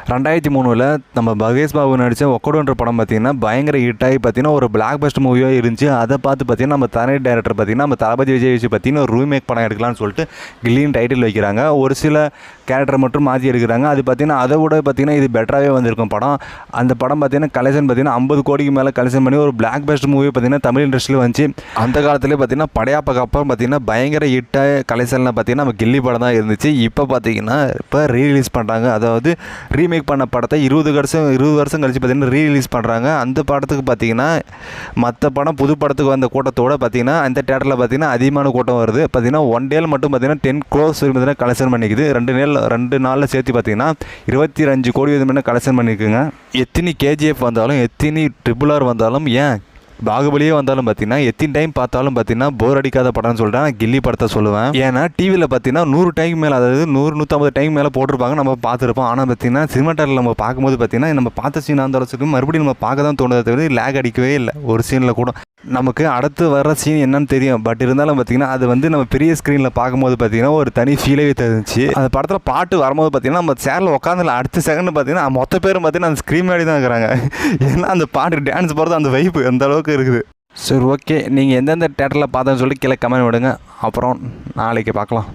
2003ல் நம்ம மகேஷ் பாபு நடித்த ஒக்கடுன்ற படம் பார்த்திங்கன்னா பயங்கர ஹிட்டாகி பார்த்திங்கன்னா ஒரு பிளாக் பஸ்ட் மூவியாக இருந்துச்சு. அதை பார்த்து பார்த்திங்கன்னா நம்ம தனி டைரக்டர் பார்த்திங்கன்னா நம்ம தளபதி விஜய் வச்சு பார்த்திங்கன்னா ஒரு ரீமேக் படம் எடுக்கலாம்னு சொல்லிட்டு கில்லின்னு டைட்டில் வைக்கிறாங்க. ஒரு சில கேரக்டர் மட்டும் மாற்றி எடுக்கிறாங்க. அது பார்த்திங்கன்னா அதை விட பார்த்திங்கன்னா இது பெட்டராகவே வந்திருக்கும் படம். அந்த படம் பார்த்திங்கன்னா கலெக்ஷன் பார்த்திங்கன்னா 50 கோடிக்கு மேலே கலெக்ஷன் பண்ணி ஒரு பிளாக் பஸ்ட் மூவி பார்த்திங்கன்னா தமிழ் இண்டஸ்ட்ரியில் வந்துச்சு. அந்த காலத்துலேயே பார்த்திங்கன்னா படையாப்பாக்கு அப்புறம் பார்த்திங்கன்னா பயங்கர ஹிட்டாக கலெக்ஷனில் பார்த்திங்கன்னா நம்ம கில்லி படம் தான் இருந்துச்சு. இப்போ பார்த்திங்கன்னா இப்போ ரீரிலீஸ் பண்ணுறாங்க. அதாவது ரீமேக் பண்ண படத்தை 20 வருஷம் கழிச்சு பார்த்திங்கன்னா ரீரிலீஸ் பண்ணுறாங்க. அந்த படத்துக்கு பார்த்திங்கன்னா மற்ற படம் புது படத்துக்கு வந்த கூட்டத்தோடு பார்த்திங்கன்னா அந்த தேட்டரில் பார்த்திங்கன்னா அதிகமான கூட்டம் வருது. பார்த்திங்கன்னா 1 டேல மட்டும் பார்த்திங்கன்னா 10 crores பார்த்திங்கன்னா கலெக்ஷன் பண்ணிக்குது. 2 நாளில் சேர்த்து பார்த்திங்கன்னா 25 கோடி கலெக்ஷன் பண்ணியிருக்குங்க. எத்தனை KGF வந்தாலும் எத்தனை RRR வந்தாலும் ஏன் பாகுபலியே வந்தாலும் பார்த்தீங்கன்னா எத்தனை டைம் பார்த்தாலும் பார்த்தீங்கன்னா போர் அடிக்காத படம்னு சொல்லிட்டு நான் கில்லி படத்தை சொல்லுவேன். ஏன்னா டிவியில் பார்த்தீங்கன்னா 100 டைம் மேலே, அதாவது 100-150 டைம் மேலே போட்டிருப்பாங்க, நம்ம பார்த்துருப்போம். ஆனால் பார்த்தீங்கன்னா சினிமா தேட்டரில் நம்ம பார்க்கும்போது பார்த்தீங்கன்னா நம்ம பார்த்த சீன் அந்த அளவுக்கு மறுபடியும் நம்ம பார்க்க தான் தோணுதை தவிர லேக் அடிக்கவே இல்லை. ஒரு சீனில் கூட நமக்கு அடுத்து வர சீன் என்னன்னு தெரியும். பட் இருந்தாலும் பார்த்தீங்கன்னா அது வந்து நம்ம பெரிய ஸ்க்ரீனில் பார்க்கும்போது பார்த்தீங்கன்னா ஒரு தனி ஃபீலே தெரிஞ்சிச்சு. அந்த படத்தில் பாட்டு வரும்போது பார்த்தீங்கன்னா நம்ம சேரில் உட்காந்துல அடுத்த செகண்ட் பார்த்தீங்கன்னா மொத்த பேரும் பார்த்தீங்கன்னா அந்த ஸ்க்ரீன் முன்னாடி தான் இருக்கிறாங்க. ஏன்னா அந்த பாட்டு டான்ஸ் போகிறது அந்த வைப்பு அந்த அளவுக்கு இருக்குது. சரி, ஓகே, நீங்கள் எந்தெந்த தேட்டரில் பார்த்தோன்னு சொல்லி கீழே கமெண்ட் விடுங்க. அப்புறம் நாளைக்கு பார்க்கலாம்.